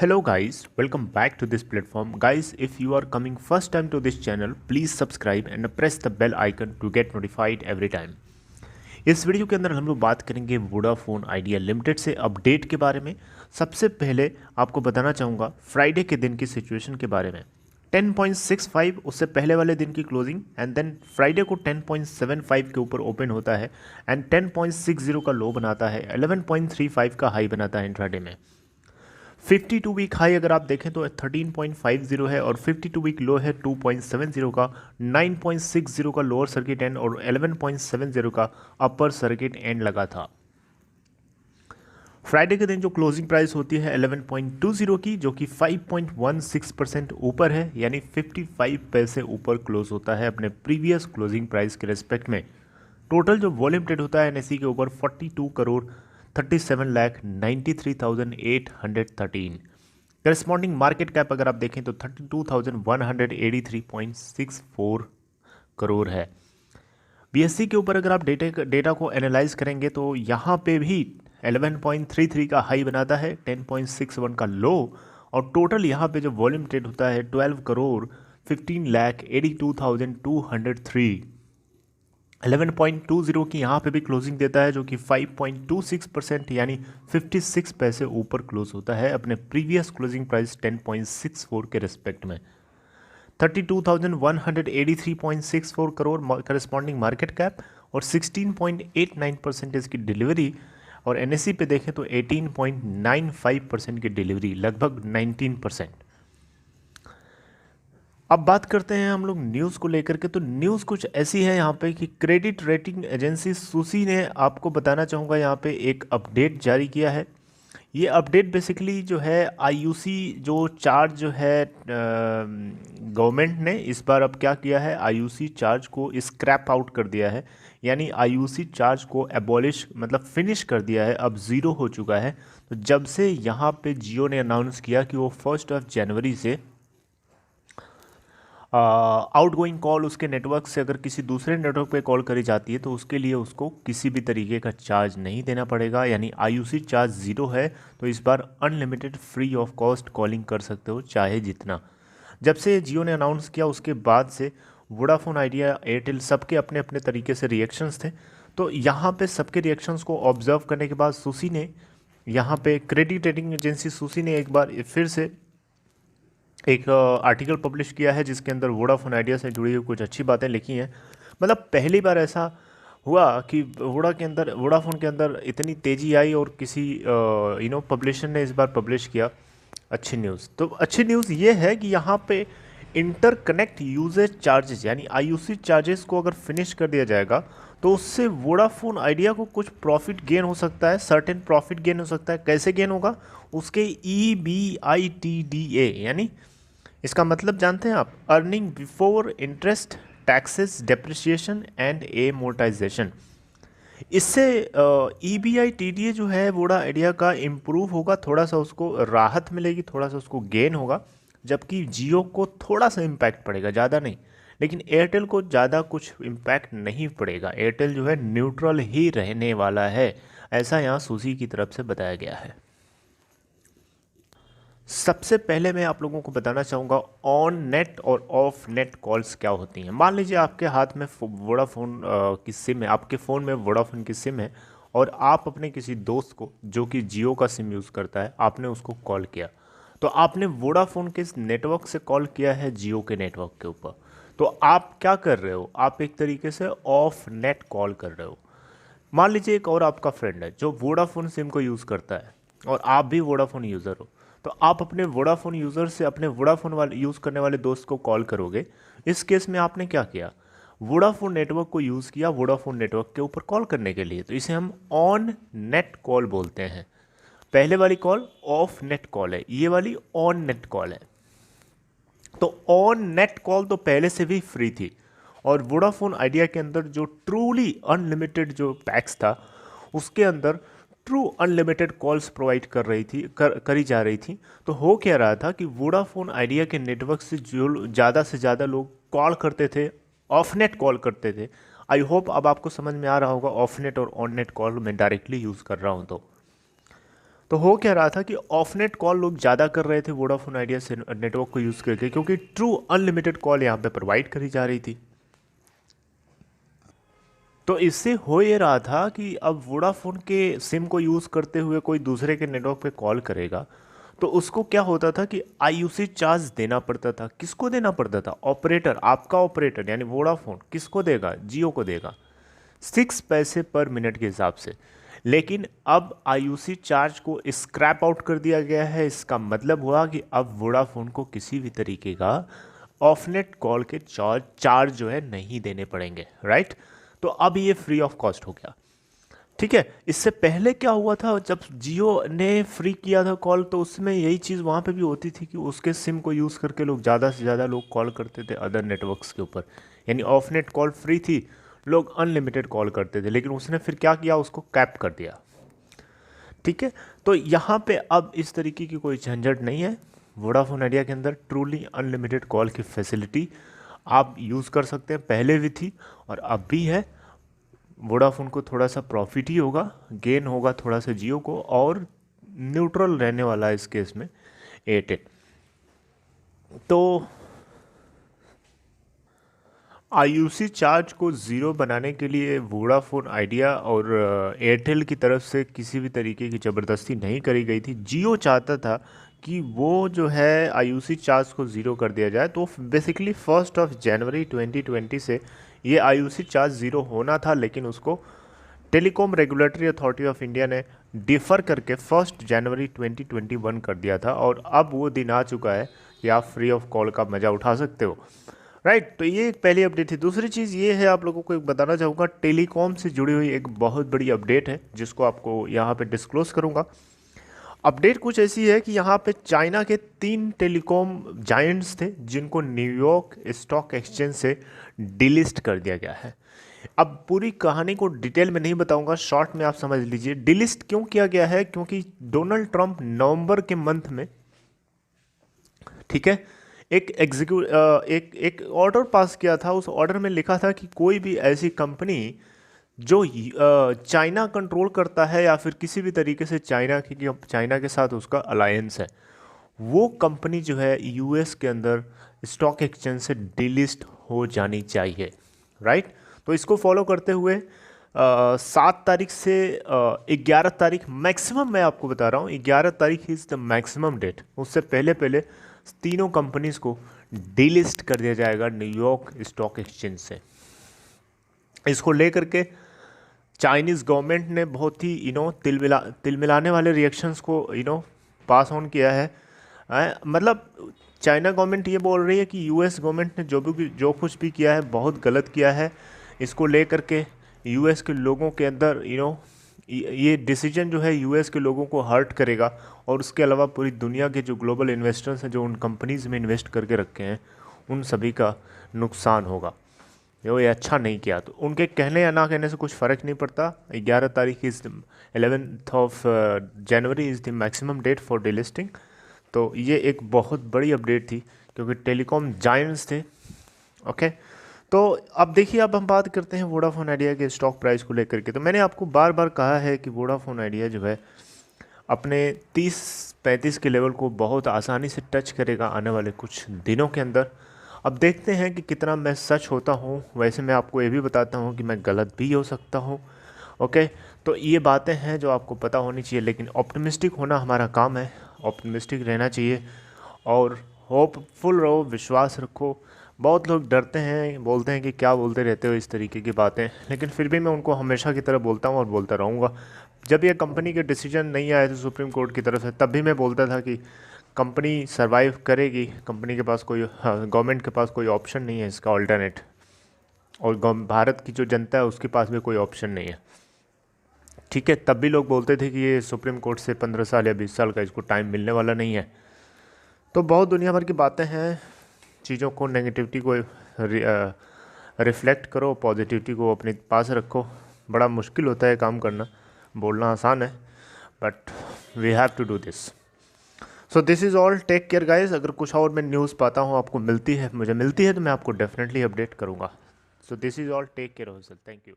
Hello guys, welcome back to this platform. Guys, if you are coming first time to this channel, please subscribe and press the bell icon to get notified every time. इस video के अंदर हम लोग बात करेंगे Vodafone idea limited से update के बारे में। सबसे पहले आपको बताना चाहूँगा फ्राइडे के दिन की सिचुएशन के बारे में। 10.65 उससे पहले वाले दिन की क्लोजिंग एंड देन फ्राइडे को 10.75 के ऊपर ओपन होता है एंड 10.60 का लो बनाता है, 11.35 का हाई बनाता है इंट्राडे में। 52 वीक हाई अगर आप देखें तो 13.50 है और 52 वीक लो है 2.70 का, 9.60 का लोअर सर्किट एंड और 11.70 का अपर सर्किट एंड लगा था। फ्राइडे के दिन जो क्लोजिंग प्राइस होती है 11.20 की, जो कि 5.16% ऊपर है, यानी 55 पैसे ऊपर क्लोज होता है अपने प्रीवियस क्लोजिंग प्राइस के रेस्पेक्ट में। टोटल जो वॉल्यूम ट्रेड होता है एनएसई के ऊपर 42 करोड़ 37,93,813। करस्पॉन्डिंग मार्केट कैप अगर आप देखें तो 32,183.64 करोड़ है। बीएससी के ऊपर अगर आप डेटा को एनालाइज करेंगे तो यहाँ पे भी 11.33 का हाई बनाता है, 10.61 का लो, और टोटल यहाँ पे जो वॉल्यूम ट्रेड होता है 12 करोड़ 15,82,203। 11.20 की यहाँ पे भी क्लोजिंग देता है, जो कि 5.26% यानी 56 पैसे ऊपर क्लोज होता है अपने प्रीवियस क्लोजिंग प्राइस 10.64 के रिस्पेक्ट में। 32,183.64 करोड़ करस्पॉन्डिंग मार्केट कैप और 16.89% इसकी डिलीवरी, और एनएसई पे देखें तो 18.95% की डिलीवरी, लगभग 19%। अब बात करते हैं हम लोग न्यूज़ को लेकर के। तो न्यूज़ कुछ ऐसी है यहाँ पे कि क्रेडिट रेटिंग एजेंसी सुसी ने, आपको बताना चाहूँगा, यहाँ पे एक अपडेट जारी किया है। ये अपडेट बेसिकली जो है आईयूसी जो चार्ज जो है गवर्नमेंट ने इस बार अब क्या किया है, आईयूसी चार्ज को स्क्रैप आउट कर दिया है, यानी आईयूसी चार्ज को एबॉलिश मतलब फिनिश कर दिया है, अब ज़ीरो हो चुका है। तो जब से यहाँ पे जियो ने अनाउंस किया कि वो 1 जनवरी से आउटगोइंग कॉल उसके नेटवर्क से अगर किसी दूसरे नेटवर्क पे कॉल करी जाती है तो उसके लिए उसको किसी भी तरीके का चार्ज नहीं देना पड़ेगा, यानी आईयूसी चार्ज ज़ीरो है। तो इस बार unlimited free of cost calling कर सकते हो चाहे जितना। जब से जियो ने अनाउंस किया उसके बाद से वोडाफोन आइडिया एयरटेल सबके अपने अपने तरीके से रिएक्शंस थे। तो यहाँ पे सबके रिएक्शंस को ऑब्जर्व करने के बाद सुसी ने, यहाँ पे क्रेडिट रेटिंग एजेंसी सुसी ने एक बार फिर से एक आर्टिकल पब्लिश किया है जिसके अंदर वोडाफोन आइडिया से जुड़ी हुई कुछ अच्छी बातें लिखी हैं। मतलब पहली बार ऐसा हुआ कि वोडाफोन के अंदर इतनी तेज़ी आई और किसी पब्लिशर ने इस बार पब्लिश किया अच्छी न्यूज़। तो अच्छी न्यूज़ ये है कि यहाँ पे इंटरकनेक्ट यूजेज चार्जेस यानी आईयूसी चार्जेस को अगर फिनिश कर दिया जाएगा तो उससे वोडाफोन आइडिया को कुछ प्रॉफिट गेन हो सकता है, सर्टेन प्रॉफिट गेन हो सकता है। कैसे गेन होगा, उसके EBITDA यानी इसका मतलब जानते हैं आप, earning before interest taxes depreciation and amortisation. इससे EBITDA जो है वोडा आइडिया का इम्प्रूव होगा, थोड़ा सा उसको राहत मिलेगी, थोड़ा सा उसको गेन होगा, जबकि जियो को थोड़ा सा इम्पैक्ट पड़ेगा, ज़्यादा नहीं। लेकिन एयरटेल को ज़्यादा कुछ इम्पैक्ट नहीं पड़ेगा, एयरटेल जो है न्यूट्रल ही रहने वाला है, ऐसा यहाँ सुसी की तरफ से बताया गया है। सबसे पहले मैं आप लोगों को बताना चाहूँगा ऑन नेट और ऑफ नेट कॉल्स क्या होती हैं। मान लीजिए आपके हाथ में वोडाफोन की सिम है, आपके फ़ोन में वोडाफोन की सिम है और आप अपने किसी दोस्त को जो कि जियो का सिम यूज़ करता है, आपने उसको कॉल किया। तो आपने वोडाफोन के नेटवर्क से कॉल किया है जियो के नेटवर्क के ऊपर। तो आप क्या कर रहे हो, आप एक तरीके से ऑफ नेट कॉल कर रहे हो। मान लीजिए एक और आपका फ्रेंड है जो वोडाफोन सिम को यूज़ करता है और आप भी वोडाफोन यूज़र हो, तो आप अपने वोडाफोन यूज़र से अपने वोडाफोन वाले यूज़ करने वाले दोस्त को कॉल करोगे। इस केस में आपने क्या किया, वोडाफोन नेटवर्क को यूज़ किया वोडाफोन नेटवर्क के ऊपर कॉल करने के लिए, तो इसे हम ऑन नेट कॉल बोलते हैं। पहले वाली कॉल ऑफ नेट कॉल है, ये वाली ऑन नेट कॉल है। तो ऑन नेट कॉल तो पहले से भी फ्री थी, और वोडाफोन आइडिया के अंदर जो ट्रूली अनलिमिटेड जो पैक्स था उसके अंदर ट्रू अनलिमिटेड कॉल्स प्रोवाइड करी जा रही थी। तो हो क्या रहा था कि वोडाफोन आइडिया के नेटवर्क से जो ज़्यादा से ज़्यादा लोग कॉल करते थे, ऑफ नेट कॉल करते थे। आई होप अब आपको समझ में आ रहा होगा ऑफ नेट और ऑन नेट कॉल मैं डायरेक्टली यूज़ कर रहा हूँ। तो हो क्या रहा था कि ऑफ नेट कॉल लोग ज़्यादा कर रहे थे वोडाफोन आइडिया से नेटवर्क को यूज़ करके, क्योंकि ट्रू अनलिमिटेड कॉल यहाँ पे प्रोवाइड करी जा रही थी। तो इससे हो ये रहा था कि अब वोडाफोन के सिम को यूज़ करते हुए कोई दूसरे के नेटवर्क पे कॉल करेगा तो उसको क्या होता था कि आईयूसी चार्ज देना पड़ता था। किसको देना पड़ता था? ऑपरेटर, आपका ऑपरेटर यानी वोडाफोन किसको देगा? जियो को देगा, 6 पैसे पर मिनट के हिसाब से। लेकिन अब आईयूसी चार्ज को स्क्रैप आउट कर दिया गया है। इसका मतलब हुआ कि अब वोडाफोन को किसी भी तरीके का ऑफनेट कॉल के चार्ज जो है नहीं देने पड़ेंगे, राइट। तो अब ये फ्री ऑफ कॉस्ट हो गया, ठीक है। इससे पहले क्या हुआ था, जब जियो ने फ्री किया था कॉल तो उसमें यही चीज़ वहाँ पे भी होती थी कि उसके सिम को यूज़ करके लोग ज़्यादा से ज़्यादा लोग कॉल करते थे अदर नेटवर्क्स के ऊपर, यानी ऑफनेट कॉल फ्री थी, लोग अनलिमिटेड कॉल करते थे। लेकिन उसने फिर क्या किया, उसको कैप कर दिया, ठीक है। तो यहाँ पे अब इस तरीके की कोई झंझट नहीं है। वोडाफोन आइडिया के अंदर ट्रूली अनलिमिटेड कॉल की फैसिलिटी आप यूज़ कर सकते हैं, पहले भी थी और अब भी है। वोडाफोन को थोड़ा सा प्रॉफिट ही होगा, गेन होगा थोड़ा सा जियो को, और न्यूट्रल रहने वाला है इस केस में एयरटेल। तो आईयूसी चार्ज को ज़ीरो बनाने के लिए वोडाफोन आइडिया और एयरटेल की तरफ से किसी भी तरीके की ज़बरदस्ती नहीं करी गई थी। जियो चाहता था कि वो जो है आईयूसी चार्ज को ज़ीरो कर दिया जाए। तो बेसिकली 1 जनवरी 2020 से ये आईयूसी चार्ज ज़ीरो होना था, लेकिन उसको telecom regulatory authority of India ने डिफ़र करके 1 जनवरी 2021 कर दिया था। और अब वो दिन आ चुका है कि आप फ्री ऑफ कॉल का मज़ा उठा सकते हो, राइट। तो ये एक पहली अपडेट थी। दूसरी चीज़ ये है, आप लोगों को एक बताना चाहूँगा, टेलीकॉम से जुड़ी हुई एक बहुत बड़ी अपडेट है जिसको आपको यहाँ पे डिस्क्लोज करूँगा। अपडेट कुछ ऐसी है कि यहाँ पे चाइना के 3 टेलीकॉम जायंट्स थे जिनको न्यूयॉर्क स्टॉक एक्सचेंज से डिलिस्ट कर दिया गया है। अब पूरी कहानी को डिटेल में नहीं बताऊंगा, शॉर्ट में आप समझ लीजिए। डिलिस्ट क्यों किया गया है? क्योंकि डोनाल्ड ट्रंप नवंबर के मंथ में, ठीक है, एक ऑर्डर पास किया था। उस ऑर्डर में लिखा था कि कोई भी ऐसी कंपनी जो चाइना कंट्रोल करता है या फिर किसी भी तरीके से चाइना के साथ उसका अलायंस है, वो कंपनी जो है यूएस के अंदर स्टॉक एक्सचेंज से डिलिस्ट हो जानी चाहिए, राइट। तो इसको फॉलो करते हुए 7 तारीख से 11 तारीख मैक्सिमम, मैं आपको बता रहा हूँ 11 तारीख इज़ द मैक्सिमम डेट। उससे पहले पहले तीनों कंपनीज को डिलिस्ट कर दिया जाएगा न्यूयॉर्क स्टॉक एक्सचेंज से। इसको लेकर के चाइनीज़ गवर्नमेंट ने बहुत ही तिल मिलाने वाले रिएक्शंस को पास ऑन किया है। मतलब चाइना गवर्नमेंट ये बोल रही है कि यूएस गवर्नमेंट ने जो कुछ भी किया है बहुत गलत किया है। इसको लेकर के यूएस के लोगों के अंदर ये डिसीजन जो है यूएस के लोगों को हर्ट करेगा, और उसके अलावा पूरी दुनिया के जो ग्लोबल इन्वेस्टर्स हैं जो उन कंपनीज़ में इन्वेस्ट करके रखे हैं उन सभी का नुकसान होगा। ये अच्छा नहीं किया। तो उनके कहने या ना कहने से कुछ फ़र्क नहीं पड़ता। 11 तारीख is 11 January is the maximum date for delisting. तो ये एक बहुत बड़ी अपडेट थी क्योंकि टेलीकॉम जायंट्स थे, ओके। तो अब देखिए, अब हम बात करते हैं वोडाफोन आइडिया के स्टॉक प्राइस को लेकर के। तो मैंने आपको बार बार कहा है कि वोडाफोन आइडिया जो है अपने 30-35 के लेवल को बहुत आसानी से टच करेगा आने वाले कुछ दिनों के अंदर। अब देखते हैं कि कितना मैं सच होता हूँ। वैसे मैं आपको ये भी बताता हूँ कि मैं गलत भी हो सकता हूँ, ओके। तो ये बातें हैं जो आपको पता होनी चाहिए, लेकिन ऑप्टिमिस्टिक होना हमारा काम है, ऑप्टिमिस्टिक रहना चाहिए और होपफुल रहो, विश्वास रखो। बहुत लोग डरते हैं, बोलते हैं कि क्या बोलते रहते हो इस तरीके की बातें, लेकिन फिर भी मैं उनको हमेशा की तरह बोलता हूँ और बोलता रहूँगा। जब ये कंपनी के डिसीजन नहीं आए थे सुप्रीम कोर्ट की तरफ से, तब भी मैं बोलता था कि कंपनी सरवाइव करेगी, कंपनी के पास कोई, गवर्नमेंट के पास कोई ऑप्शन नहीं है इसका ऑल्टरनेट, और भारत की जो जनता है उसके पास भी कोई ऑप्शन नहीं है, ठीक है। तब भी लोग बोलते थे कि ये सुप्रीम कोर्ट से 15 साल या 20 साल का इसको टाइम मिलने वाला नहीं है। तो बहुत दुनिया भर की बातें हैं। चीज़ों को, नेगेटिविटी को रिफ्लेक्ट करो, पॉजिटिविटी को अपने पास रखो। बड़ा मुश्किल होता है काम करना, बोलना आसान है, but we have to do this. So this is all, take care guys. अगर कुछ और मैं न्यूज़ पाता हूँ आपको मुझे मिलती है तो मैं आपको डेफिनेटली अपडेट करूँगा। So this is all, take care of yourself, thank you.